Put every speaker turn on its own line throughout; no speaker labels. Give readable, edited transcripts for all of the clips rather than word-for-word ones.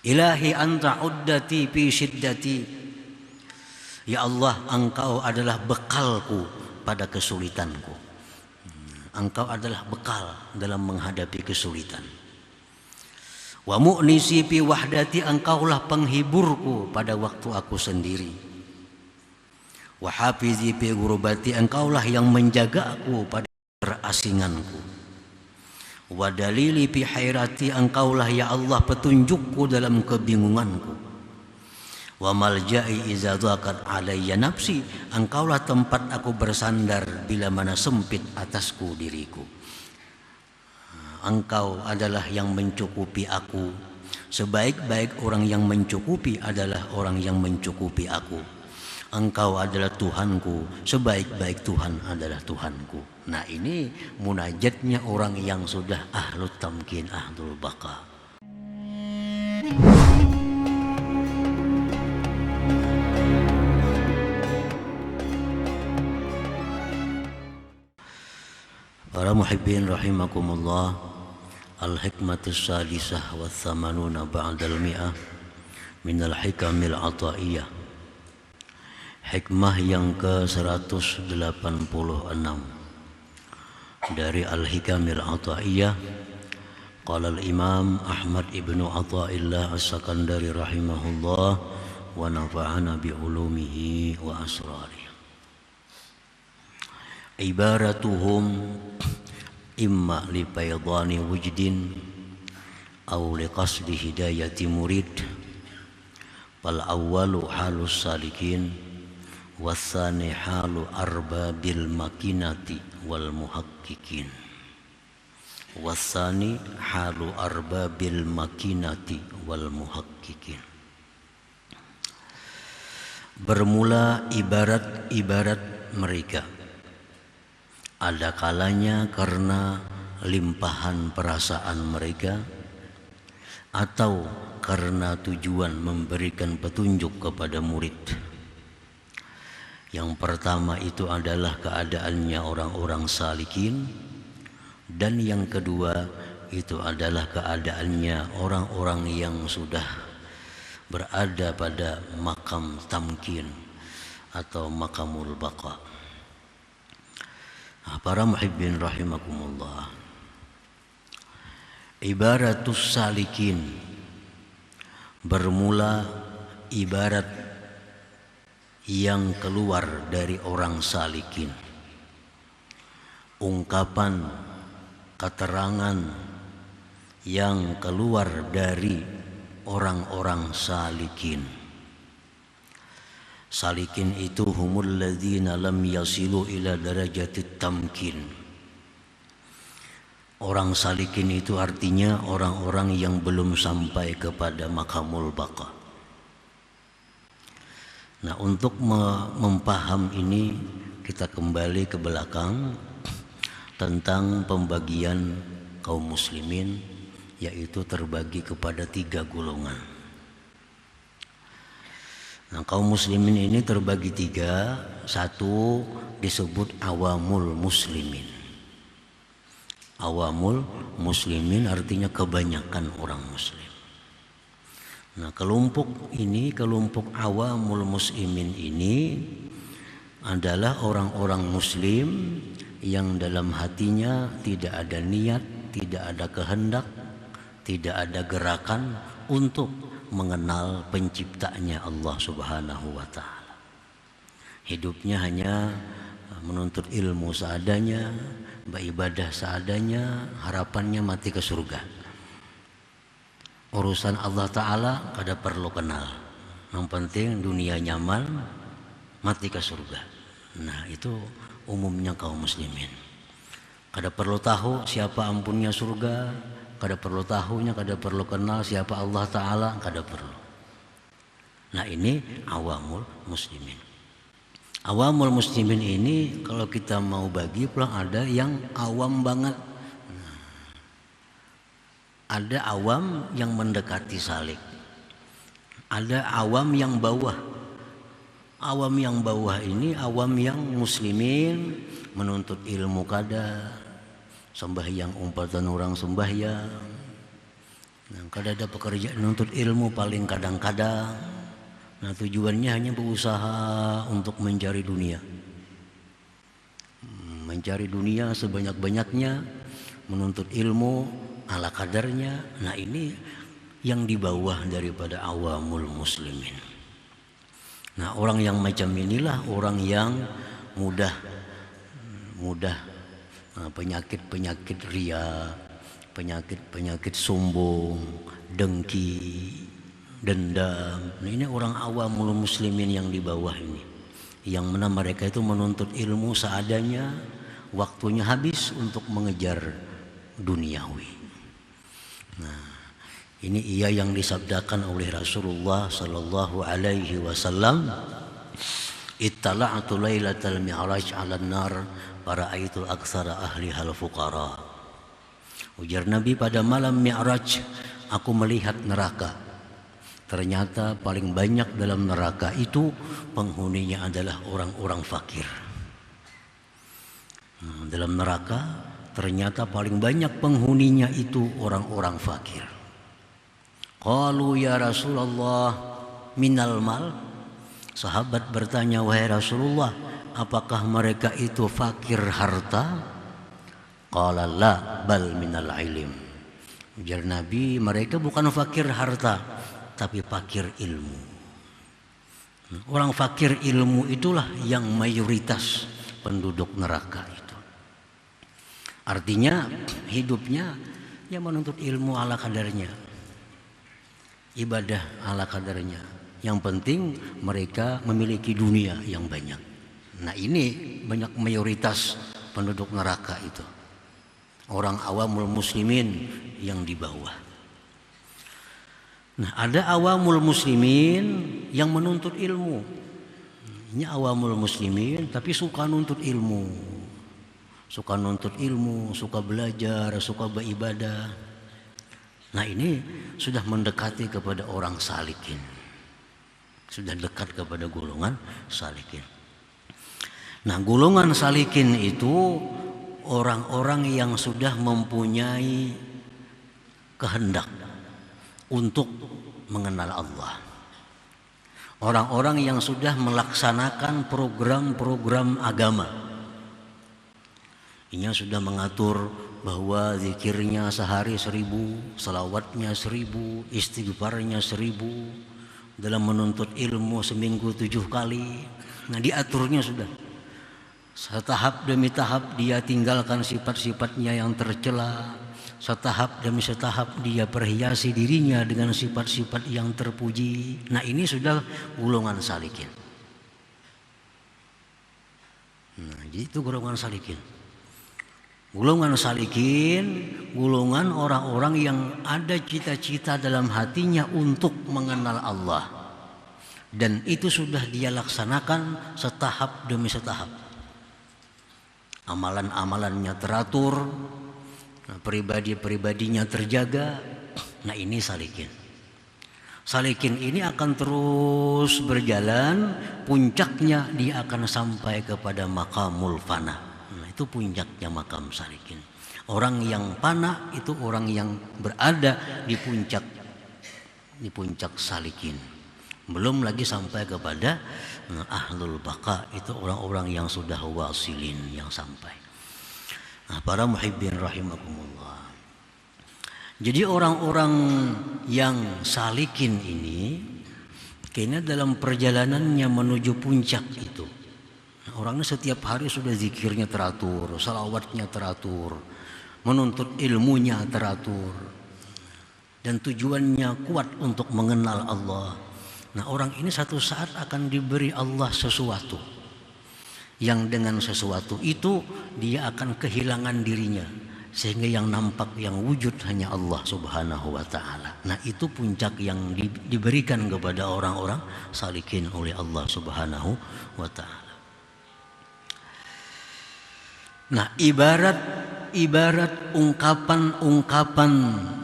Ilahi anta uddati fi syiddati. Ya Allah, Engkau adalah bekalku pada kesulitanku. Engkau adalah bekal dalam menghadapi kesulitan. Wa mu'nisi fi wahdati, Engkaulah penghiburku pada waktu aku sendiri. Wa hafizi fi ghurubati, Engkaulah yang menjaga aku pada terasinganku. Wa dalili fi hairati, Engkaulah ya Allah petunjukku dalam kebingunganku. Wa malja'i iza dhaqat alayya nafsi, Engkaulah tempat aku bersandar bila mana sempit atasku diriku. Engkau adalah yang mencukupi aku. Sebaik-baik orang yang mencukupi adalah orang yang mencukupi aku. Engkau adalah Tuhanku, sebaik-baik Tuhan adalah Tuhanku. Nah, ini munajatnya orang yang sudah ahlut tamkin, ahlul baqa. Para muhibbin rahimakumullah, al-hikmatus sadisah wa thamanuna ba'dal mi'ah minal hikamil ata'iyah. Hikmah yang ke-186 dari Al-Hikamil Ata'iyah. Qala al-Imam Ahmad ibnu Ata'illah as-Sakandari rahimahullah wa nafa'ana bi'ulumihi wa asrarih. Ibaratuhum imma li faydani wujdin aw li qasdi hidayati murid. Fal awwalu halus salikin wasani halu arbabil makinati wal muhaqqiqin. Wasani halu arbabil makinati wal muhaqqiqin. Bermula ibarat-ibarat mereka, ada kalanya karena limpahan perasaan mereka atau karena tujuan memberikan petunjuk kepada murid. Yang pertama itu adalah keadaannya orang-orang salikin, dan yang kedua itu adalah keadaannya orang-orang yang sudah berada pada makam tamkin atau makamul baqa. Nah, para muhibbin rahimakumullah, ibaratus salikin bermula ibarat yang keluar dari orang salikin, ungkapan keterangan yang keluar dari orang-orang salikin. Salikin itu humul ladzina lam yasilu ila darajatit tamkin. Orang salikin itu artinya orang-orang yang belum sampai kepada makamul baqa. Nah, untuk mempaham ini kita kembali ke belakang tentang pembagian kaum muslimin, yaitu terbagi kepada 3 golongan. Nah, kaum muslimin ini terbagi 3. Satu disebut awamul muslimin. Awamul muslimin artinya kebanyakan orang muslim. Nah, kelompok awamul muslimin ini adalah orang-orang muslim yang dalam hatinya tidak ada niat, tidak ada kehendak, tidak ada gerakan untuk mengenal penciptanya Allah Subhanahu wa ta'ala. Hidupnya hanya menuntut ilmu seadanya, beribadah seadanya, harapannya mati ke surga. Urusan Allah Ta'ala kada perlu kenal, yang penting dunia nyaman, mati ke surga. Nah, itu umumnya kaum muslimin. Kada perlu tahu siapa ampunnya surga, kada perlu tahunya, kada perlu kenal siapa Allah Ta'ala, kada perlu. Nah, ini awamul muslimin. Awamul muslimin ini kalau kita mau bagi pulang, ada yang awam banget. Ada awam yang mendekati salik, ada awam yang bawah. Awam yang bawah ini awam yang muslimin, menuntut ilmu kada, sembahyang umpatan orang sembahyang, Nah, kalau ada pekerjaan menuntut ilmu paling kadang-kadang, nah tujuannya hanya berusaha untuk mencari dunia. Mencari dunia sebanyak-banyaknya, menuntut ilmu ala kadarnya. Nah ini yang di bawah daripada awamul muslimin. Nah orang yang macam inilah orang yang mudah penyakit-penyakit ria, penyakit-penyakit sombong, dengki, dendam. Nah, ini orang awamul muslimin yang di bawah ini, yang mana mereka itu menuntut ilmu seadanya, waktunya habis untuk mengejar duniawi. Nah, ini ia yang disabdakan oleh Rasulullah sallallahu alaihi wasallam, "Ittala'tu lailatal mi'raj 'alan nar fara'aitu aktsara ahliha al-fuqara." Ujar Nabi, pada malam Mi'raj aku melihat neraka. Ternyata paling banyak dalam neraka itu penghuninya adalah orang-orang fakir. Dalam neraka ternyata paling banyak penghuninya itu orang-orang fakir. Qalu ya Rasulullah minal mal. Sahabat bertanya, wahai Rasulullah, apakah mereka itu fakir harta? Qala la bal minal ilm. Ujar Nabi, mereka bukan fakir harta, tapi fakir ilmu. Orang fakir ilmu itulah yang mayoritas penduduk neraka itu. Artinya hidupnya ya menuntut ilmu ala kadarnya, ibadah ala kadarnya. Yang penting mereka memiliki dunia yang banyak. Nah ini banyak mayoritas penduduk neraka itu, orang awamul muslimin yang di bawah. Nah ada awamul muslimin yang menuntut ilmu. Ini awamul muslimin tapi suka nuntut ilmu, suka nuntut ilmu, suka belajar, suka beribadah. Nah ini sudah mendekati kepada orang salikin, sudah dekat kepada golongan salikin. Nah golongan salikin itu orang-orang yang sudah mempunyai kehendak untuk mengenal Allah. Orang-orang yang sudah melaksanakan program-program agama. Ini sudah mengatur bahwa zikirnya sehari 1000, salawatnya 1000, istighfarnya 1000, dalam menuntut ilmu seminggu 7 kali. Nah diaturnya sudah. Setahap demi tahap dia tinggalkan sifat-sifatnya yang tercela. Setahap demi setahap dia perhiasi dirinya dengan sifat-sifat yang terpuji. Nah ini sudah golongan salikin. Nah jadi itu golongan salikin. Golongan salikin, golongan orang-orang yang ada cita-cita dalam hatinya untuk mengenal Allah. Dan itu sudah dia laksanakan setahap demi setahap. Amalan-amalannya teratur, pribadi-pribadinya terjaga. Nah ini salikin. Salikin ini akan terus berjalan, puncaknya dia akan sampai kepada makamul fana. Nah itu puncaknya makam salikin. Orang yang fana itu orang yang berada di puncak salikin. Belum lagi sampai kepada ahlul baqa, itu orang-orang yang sudah wasilin, yang sampai. Nah, para muhibbin rahimakumullah. Jadi orang-orang yang salikin ini kayaknya dalam perjalanannya menuju puncak itu, orangnya setiap hari sudah zikirnya teratur, salawatnya teratur, menuntut ilmunya teratur, dan tujuannya kuat untuk mengenal Allah. Nah orang ini satu saat akan diberi Allah sesuatu, yang dengan sesuatu itu dia akan kehilangan dirinya, sehingga yang nampak, yang wujud hanya Allah subhanahu wa ta'ala. Nah itu puncak yang diberikan kepada orang-orang salikin oleh Allah subhanahu wa ta'ala. Nah ibarat ungkapan-ungkapan,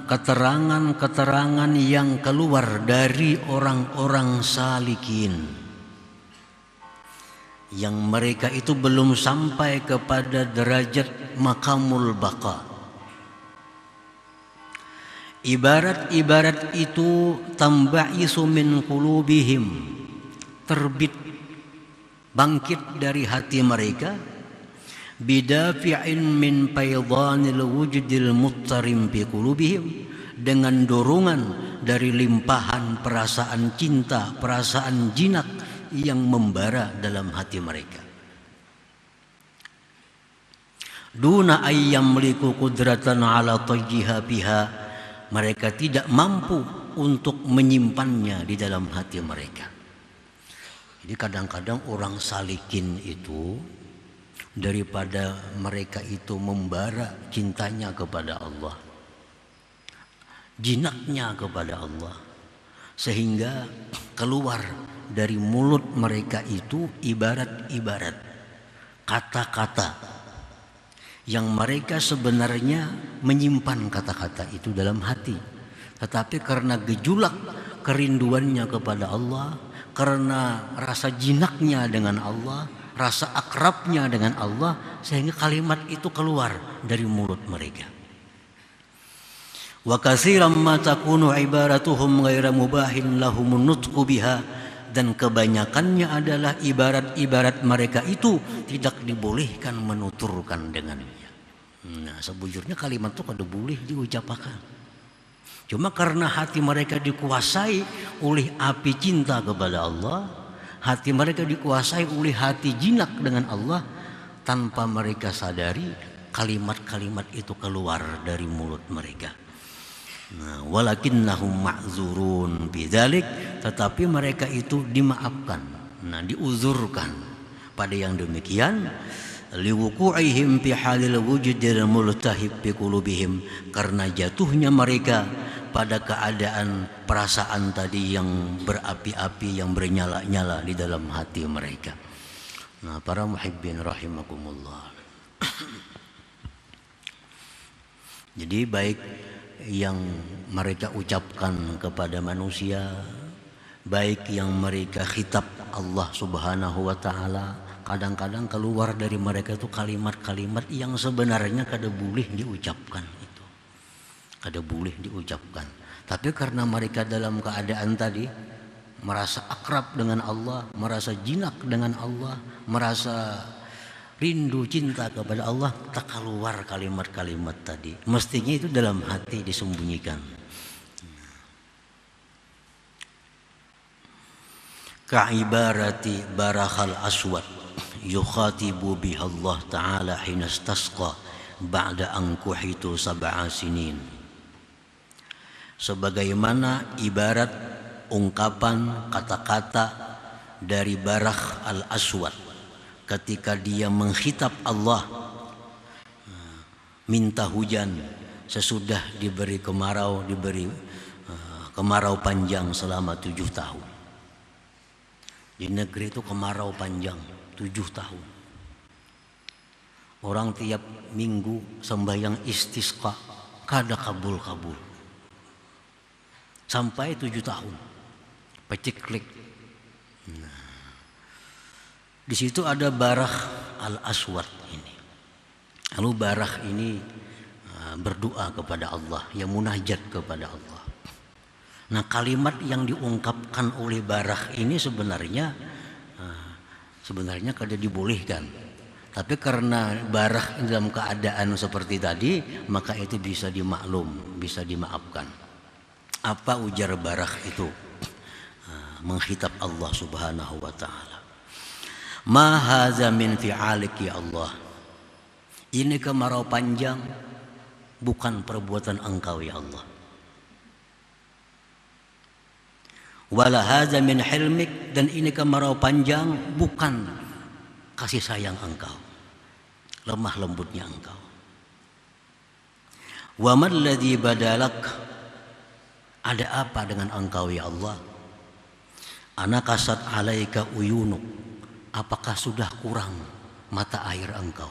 keterangan-keterangan yang keluar dari orang-orang salikin, yang mereka itu belum sampai kepada derajat makamul baqa. Ibarat-ibarat itu tambaisu min qulubihim, terbit bangkit dari hati mereka, bidafi'in min faydhanil wujudil muttarim fi qulubihim, dengan dorongan dari limpahan perasaan cinta, perasaan jinak yang membara dalam hati mereka. Duna ayyamliku qudratan ala tayyiha biha, mereka tidak mampu untuk menyimpannya di dalam hati mereka. Jadi kadang-kadang orang salikin itu, daripada mereka itu membara cintanya kepada Allah, jinaknya kepada Allah, sehingga keluar dari mulut mereka itu ibarat-ibarat kata-kata yang mereka sebenarnya menyimpan kata-kata itu dalam hati, tetapi karena gejolak kerinduannya kepada Allah, karena rasa jinaknya dengan Allah, rasa akrabnya dengan Allah, sehingga kalimat itu keluar dari mulut mereka. Wa katsiran ma takunu ibaratuhum ghaira mubahin lahumun nutqu biha, dan kebanyakannya adalah ibarat-ibarat mereka itu tidak dibolehkan menuturkan dengannya. Nah, sebujurnya kalimat itu kada boleh diucapkan. Cuma karena hati mereka dikuasai oleh api cinta kepada Allah, hati mereka dikuasai oleh hati jinak dengan Allah, tanpa mereka sadari kalimat-kalimat itu keluar dari mulut mereka. Nah, walakinnahum ma'zurun bidzalik, tetapi mereka itu dimaafkan, nah diuzurkan pada yang demikian, liwuqu'ihim fi halil wujudil multahib bi qulubihim, karena jatuhnya mereka pada keadaan perasaan tadi yang berapi-api, yang bernyala-nyala di dalam hati mereka. Nah, para muhibbin rahimakumullah. Jadi baik yang mereka ucapkan kepada manusia, baik yang mereka khitab Allah Subhanahu wa taala, kadang-kadang keluar dari mereka itu kalimat-kalimat yang sebenarnya kada boleh diucapkan itu. Kada boleh diucapkan. Tapi karena mereka dalam keadaan tadi merasa akrab dengan Allah, merasa jinak dengan Allah, merasa rindu cinta kepada Allah, tak keluar kalimat-kalimat tadi. Mestinya itu dalam hati disembunyikan. Ka'ibarati barakhal aswad yukhatibu biha Allah ta'ala hina istasqa ba'da an kuhitu sab'a sinin. Sebagaimana ibarat ungkapan kata-kata dari Barakh al-Aswad ketika dia mengkhitab Allah minta hujan sesudah diberi kemarau, kemarau panjang selama 7 tahun. Di negeri itu kemarau panjang 7 tahun. Orang tiap minggu sembahyang istisqa kada kabul-kabul sampai 7 tahun peciklik. Di situ ada Barakh al-Aswad ini. Lalu Barakh ini berdoa kepada Allah, yang munajat kepada Allah. Nah, kalimat yang diungkapkan oleh Barakh ini sebenarnya kada dibolehkan. Tapi karena Barakh dalam keadaan seperti tadi, maka itu bisa dimaklum, bisa dimaafkan. Apa ujar Barakh itu? Menghitab Allah Subhanahu wa taala. Ma hadza min fi'alik ya Allah. Ini kemarau panjang bukan perbuatan Engkau ya Allah. Wala hadza min hilmik, dan ini kemarau panjang bukan kasih sayang Engkau, lemah lembutnya Engkau. Wa mal ladzi badalak, ada apa dengan Engkau ya Allah? Ana kasat alaika uyunuk, apakah sudah kurang mata air Engkau?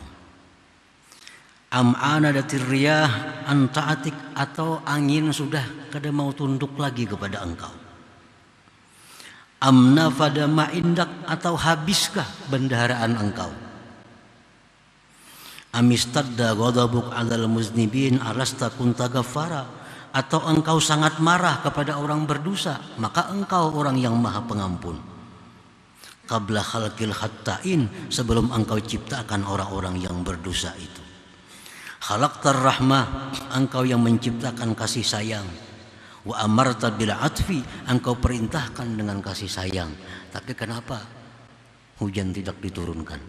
Am anadatir riyah an ta'atik, atau angin sudah kada mau tunduk lagi kepada Engkau? Am nafada ma'indak, atau habiskah bendaharaan Engkau? Amistadda ghadabuk 'alal muznibin alasta kunta ghaffara, atau engkau sangat marah kepada orang berdosa, maka engkau orang yang maha pengampun. Qabla khalqil khatta'in, sebelum engkau ciptakan orang-orang yang berdosa itu. Khalaqtar rahmah, engkau yang menciptakan kasih sayang. Wa amarta bil atfi, engkau perintahkan dengan kasih sayang. Tapi kenapa hujan tidak diturunkan?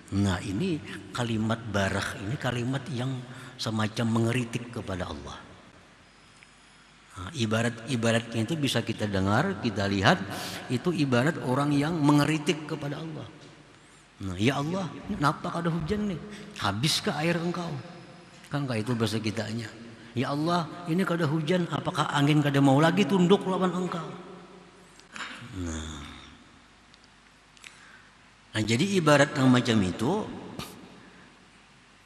Nah, ini kalimat barah, ini kalimat yang semacam mengeritik kepada Allah. Nah, ibaratnya itu bisa kita dengar, kita lihat, itu ibarat orang yang mengeritik kepada Allah. Nah, ya Allah, kenapa ada hujan nih? Habiskah air engkau? Kan kayak itu bahasa kitanya. Ya Allah, ini kada hujan, apakah angin kada mau lagi tunduk lawan engkau? Nah, jadi ibarat yang macam itu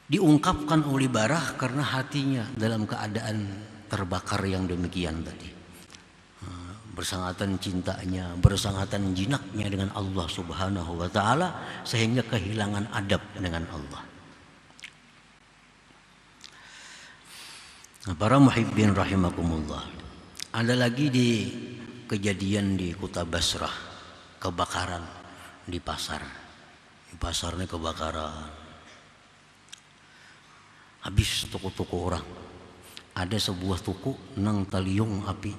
diungkapkan oleh Barah karena hatinya dalam keadaan terbakar yang demikian tadi. Bersangatan cintanya, bersangatan jinaknya dengan Allah Subhanahu wa Ta'ala, sehingga kehilangan adab dengan Allah. Nah, para muhibbin rahimakumullah, ada lagi di kejadian di kota Basrah, kebakaran di pasar. Di pasarnya kebakaran, habis toko-toko orang. Ada sebuah toko nang taliung api.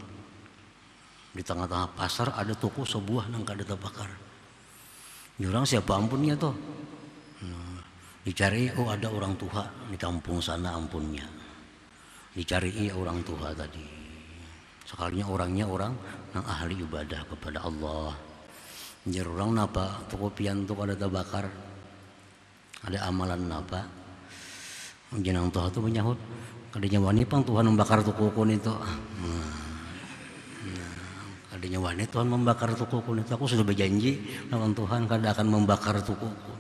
Di tengah-tengah pasar ada toko sebuah nang kada terbakar. Orang siapa ampunnya tuh? Dicari, oh ada orang tua di kampung sana ampunnya. Dicari orang tua tadi. Sekalinya orangnya orang yang ahli ibadah kepada Allah. Jadi orang napa toko pian tuh ada terbakar. Ada amalan napa? Jenang Tuhan itu menyahut, kadanya wani pang Tuhan membakar toko kun itu. Kadanya wani Tuhan membakar toko kun itu. Aku sudah berjanji lawan Tuhan kada akan membakar toko kun.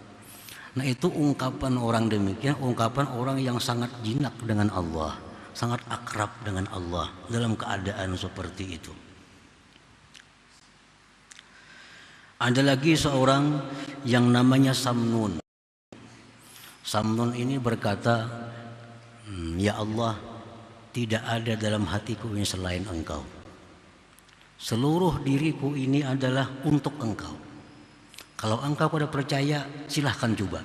Nah, itu ungkapan orang demikian, ungkapan orang yang sangat jinak dengan Allah, sangat akrab dengan Allah dalam keadaan seperti itu. Ada lagi seorang yang namanya Samnun. Samnun ini berkata, ya Allah, tidak ada dalam hatiku ini selain engkau. Seluruh diriku ini adalah untuk engkau. Kalau engkau pada percaya, silahkan coba.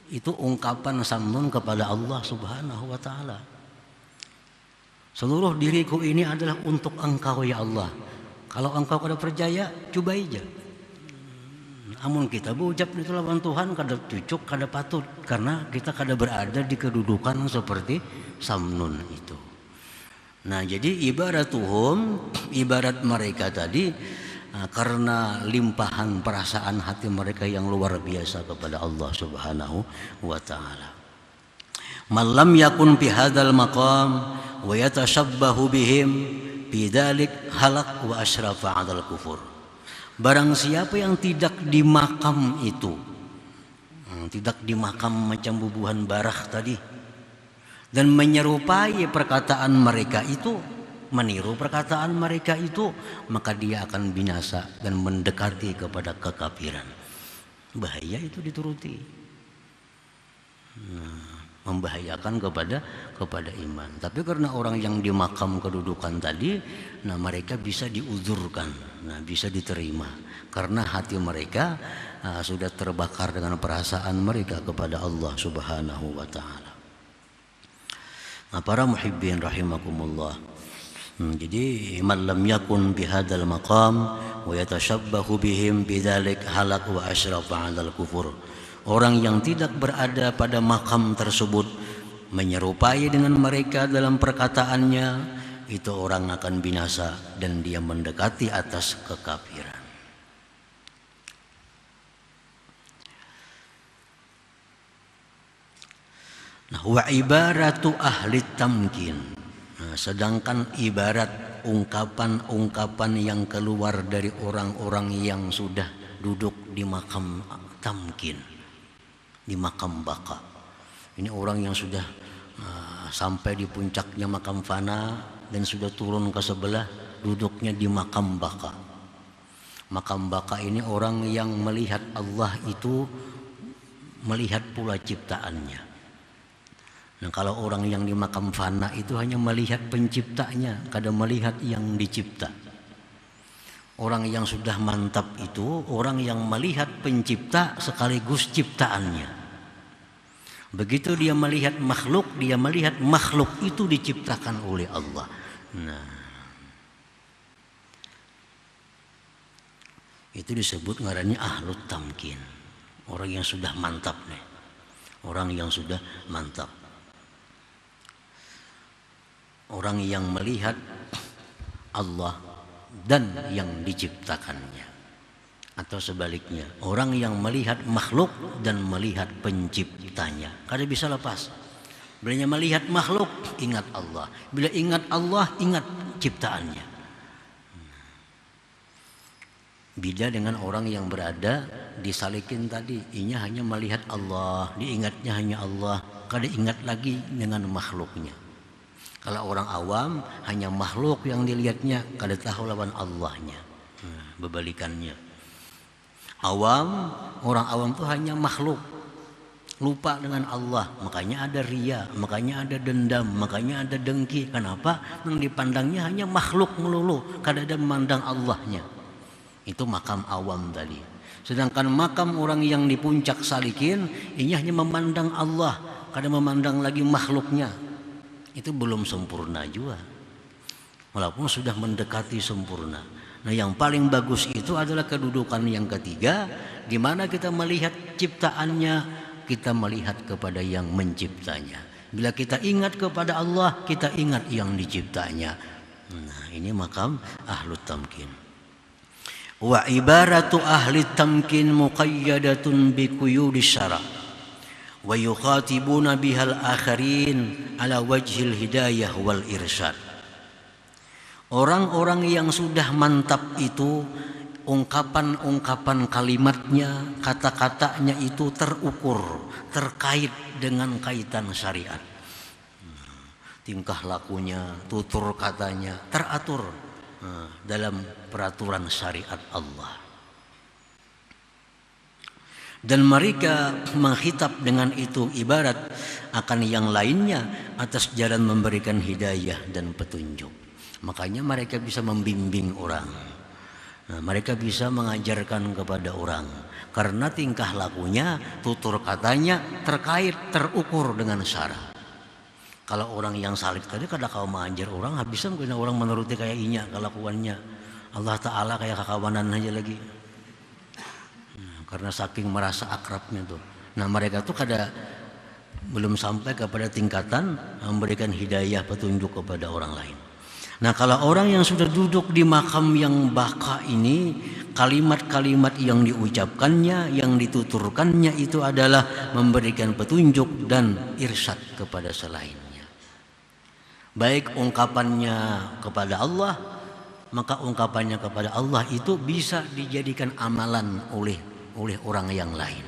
Itu ungkapan Samnun kepada Allah Subhanahu wa Ta'ala. Seluruh diriku ini adalah untuk engkau ya Allah. Kalau engkau kada percaya, coba aja. Amun kita berucap itu lawan Tuhan kada cucuk, kada patut, karena kita kada berada di kedudukan seperti Samnun itu. Nah, jadi ibarat mereka tadi, karena limpahan perasaan hati mereka yang luar biasa kepada Allah Subhanahu wa Ta'ala. Malam yakun fi hadzal maqam wa yatashabbahu bihim bidzalik halak wa asyrafa 'alal kufur. Barang siapa yang tidak di makam itu, tidak di makam macam bubuhan Barah tadi, dan menyerupai perkataan mereka itu, meniru perkataan mereka itu, maka dia akan binasa dan mendekati kepada kekafiran. Bahaya itu dituruti. Membahayakan kepada iman. Tapi karena orang yang di makam kedudukan tadi, nah mereka bisa diuzurkan, nah bisa diterima karena hati mereka sudah terbakar dengan perasaan mereka kepada Allah Subhanahu wa Ta'ala. Nah, para muhibbin rahimakumullah, jadi man lam yakun bihadzal maqam wa yatashabbahu bihim bidzalik halak wa asyrafa 'alal kufur. Orang yang tidak berada pada makam tersebut menyerupai dengan mereka dalam perkataannya, itu orang akan binasa dan dia mendekati atas kekafiran. Nah, wa ibaratu ahli tamkin. Nah, sedangkan ibarat ungkapan-ungkapan yang keluar dari orang-orang yang sudah duduk di makam tamkin, di makam baka. Ini orang yang sudah sampai di puncaknya makam fana dan sudah turun ke sebelah, duduknya di makam baka. Makam baka ini orang yang melihat Allah itu, melihat pula ciptaannya. Nah, kalau orang yang di makam fana itu hanya melihat penciptanya, kadang melihat yang dicipta. Orang yang sudah mantap itu orang yang melihat pencipta sekaligus ciptaannya. Begitu dia melihat makhluk itu diciptakan oleh Allah. Nah, itu disebut ngarannya ahlut tamkin. Orang yang sudah mantap nih. Orang yang sudah mantap. Orang yang melihat Allah dan yang diciptakannya, atau sebaliknya, orang yang melihat makhluk dan melihat penciptanya. Kada bisa lepas. Bila melihat makhluk, ingat Allah. Bila ingat Allah, ingat ciptaannya. Beda dengan orang yang berada di salikin tadi, inya hanya melihat Allah, diingatnya hanya Allah, kada ingat lagi dengan makhluknya. Kalau orang awam hanya makhluk yang dilihatnya, kada tahu lawan Allahnya. Berbalikannya. Orang awam itu hanya makhluk, lupa dengan Allah. Makanya ada ria, makanya ada dendam, makanya ada dengki. Kenapa? Yang dipandangnya hanya makhluk melulu, kada ada memandang Allahnya. Itu makam awam tadi. Sedangkan makam orang yang di puncak salikin, ini hanya memandang Allah, kada memandang lagi makhluknya. Itu belum sempurna juga, walaupun sudah mendekati sempurna. Nah, yang paling bagus itu adalah kedudukan yang ketiga, di mana kita melihat ciptaannya, kita melihat kepada yang menciptanya. Bila kita ingat kepada Allah, kita ingat yang diciptanya. Nah, ini makam ahlut tamkin. Wa ibaratu ahli tamkin muqayyadatun bi quyudis syara' wa yukhatibuna bihal akharin ala wajhil hidayah wal irsyad. Orang-orang yang sudah mantap itu ungkapan-ungkapan kalimatnya, kata-katanya itu terukur, terkait dengan kaitan syariat. Tingkah lakunya, tutur katanya teratur dalam peraturan syariat Allah. Dan mereka menghitab dengan itu ibarat akan yang lainnya atas jalan memberikan hidayah dan petunjuk. Makanya mereka bisa membimbing orang. Nah, mereka bisa mengajarkan kepada orang karena tingkah lakunya, tutur katanya terkait, terukur dengan syara. Kalau orang yang salik tadi kada kau mengajar orang, habisnya orang menuruti kayak inya kelakuannya. Allah Ta'ala kayak kakawanan aja lagi. Karena saking merasa akrabnya tuh. Nah, mereka tuh belum sampai kepada tingkatan memberikan hidayah petunjuk kepada orang lain. Nah, kalau orang yang sudah duduk di makam yang baka ini, kalimat-kalimat yang diucapkannya, yang dituturkannya itu adalah memberikan petunjuk dan irsyad kepada selainnya. Baik ungkapannya kepada Allah, maka ungkapannya kepada Allah itu bisa dijadikan amalan oleh orang yang lain.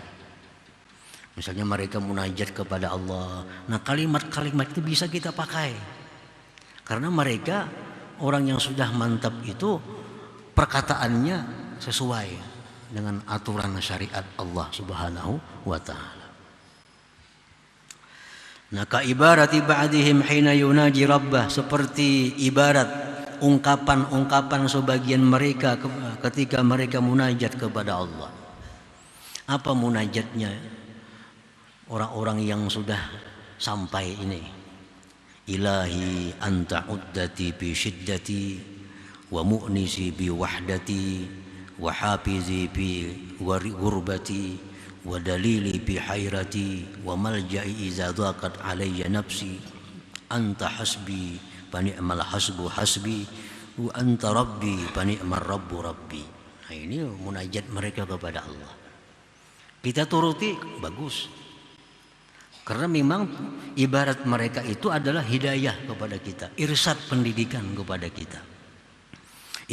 Misalnya mereka munajat kepada Allah. Nah, kalimat-kalimat itu bisa kita pakai. Karena mereka orang yang sudah mantap itu perkataannya sesuai dengan aturan syariat Allah Subhanahu wa taala. Nah, ka ibarati ba'dihim hina yunaji rabbah, seperti ibarat ungkapan-ungkapan sebagian mereka ketika mereka munajat kepada Allah. Apa munajatnya orang-orang yang sudah sampai ini? Ilahi anta uddati bi syiddati wa mu'nisi bi wahdati wa hafizi bi gurbati wa dalili bi hayrati wa malja'i iza dhaqat alayya nafsi anta hasbi fa ni'mal hasbu hasbi wa anta rabbi fa ni'mar rabbu rabbi. Nah, ini munajat mereka kepada Allah. Kita turuti, bagus. Karena memang ibarat mereka itu adalah hidayah kepada kita, irsyad pendidikan kepada kita.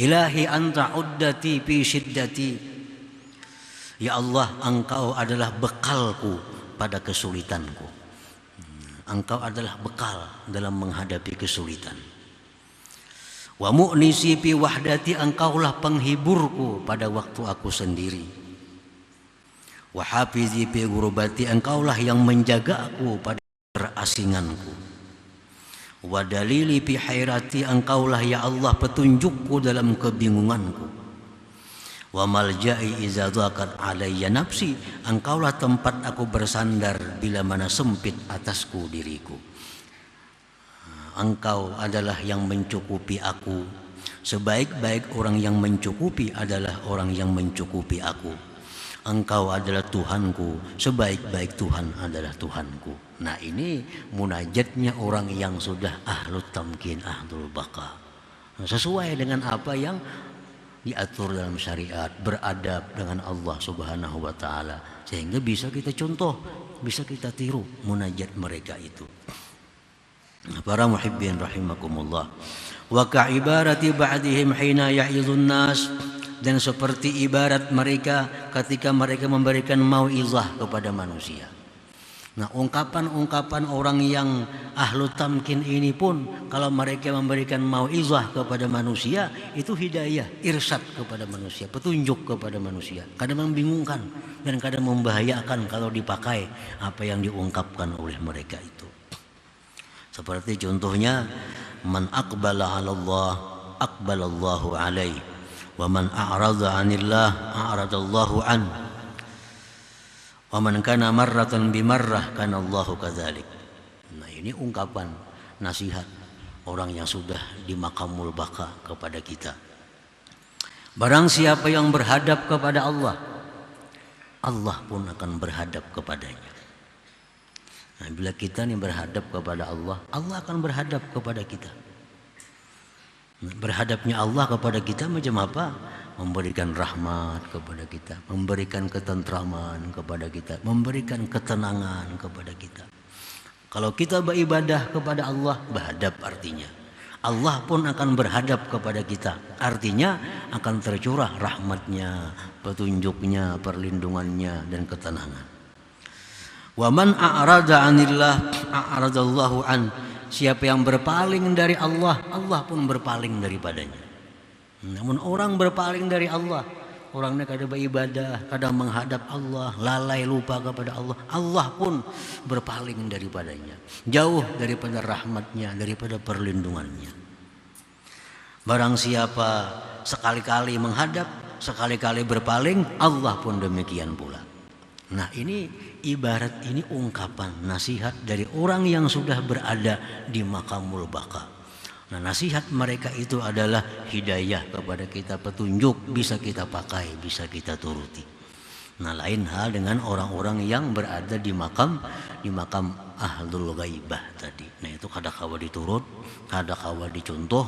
Ilahi anta uddati fi syiddati. Ya Allah, Engkau adalah bekalku pada kesulitanku. Engkau adalah bekal dalam menghadapi kesulitan. Wa mu'nisi fi wahdati, Engkaulah penghiburku pada waktu aku sendiri. Wa hafizi fi gurbati, Engkaulah yang menjaga aku pada keterasinganku. Wa dalili fi hairati, engkaulah ya Allah petunjukku dalam kebingunganku. Wa malja'i idza dhaqat alayya nafsi, engkaulah tempat aku bersandar bila mana sempit atasku diriku. Engkau adalah yang mencukupi aku. Sebaik-baik orang yang mencukupi adalah orang yang mencukupi aku. Engkau adalah Tuhanku, sebaik-baik Tuhan adalah Tuhanku. Nah, ini munajatnya orang yang sudah ahlut tamkin, ahlul baqa. Sesuai dengan apa yang diatur dalam syariat, beradab dengan Allah Subhanahu wa taala, sehingga bisa kita contoh, bisa kita tiru munajat mereka itu. Para muhibbin rahimakumullah. Wa ka'ibarati ba'dihim hina ya'izun nas, dan seperti ibarat mereka ketika mereka memberikan mau'izah kepada manusia. Nah, ungkapan-ungkapan orang yang ahlu tamkin ini pun kalau mereka memberikan mau'izah kepada manusia, itu hidayah, irsyad kepada manusia, petunjuk kepada manusia. Kadang membingungkan dan kadang membahayakan kalau dipakai apa yang diungkapkan oleh mereka itu. Seperti contohnya, man aqbala 'ala Allah aqbalallahu alaihi, wa man a'rada 'anillah a'radallahu an, wa man kana marratan bimarrah kana Allahu kadzalik. Nah, ini ungkapan nasihat orang yang sudah di maqamul baqa kepada kita. Barang siapa yang berhadap kepada Allah, Allah pun akan berhadap kepadanya. Nah, bila kita nih berhadap kepada Allah, Allah akan berhadap kepada kita. Nah, berhadapnya Allah kepada kita macam apa? Memberikan rahmat kepada kita, memberikan ketentraman kepada kita, memberikan ketenangan kepada kita. Kalau kita beribadah kepada Allah, berhadap artinya Allah pun akan berhadap kepada kita. Artinya akan tercurah rahmatnya, petunjuknya, perlindungannya, dan ketenangan. Wa man a'rada 'anillah a'radallahu an. Siapa yang berpaling dari Allah, Allah pun berpaling daripadanya. Namun orang berpaling dari Allah, orangnya kadang beribadah, kadang menghadap Allah, lalai lupa kepada Allah, Allah pun berpaling daripadanya, jauh daripada rahmatnya, daripada perlindungannya. Barang siapa sekali-kali menghadap, sekali-kali berpaling, Allah pun demikian pula. Nah, ini ibarat, ini ungkapan nasihat dari orang yang sudah berada di maqamul baqa. Nah, nasihat mereka itu adalah hidayah kepada kita, petunjuk, bisa kita pakai, bisa kita turuti. Nah, lain hal dengan orang-orang yang berada di makam ahlul ghaibah tadi. Nah, itu kadang-kala diturut, kadang-kala dicontoh,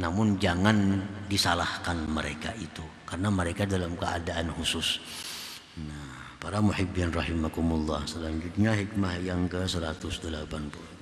namun jangan disalahkan mereka itu karena mereka dalam keadaan khusus. Nah, para muhibbin rahimakumullah, selanjutnya hikmah yang ke-180.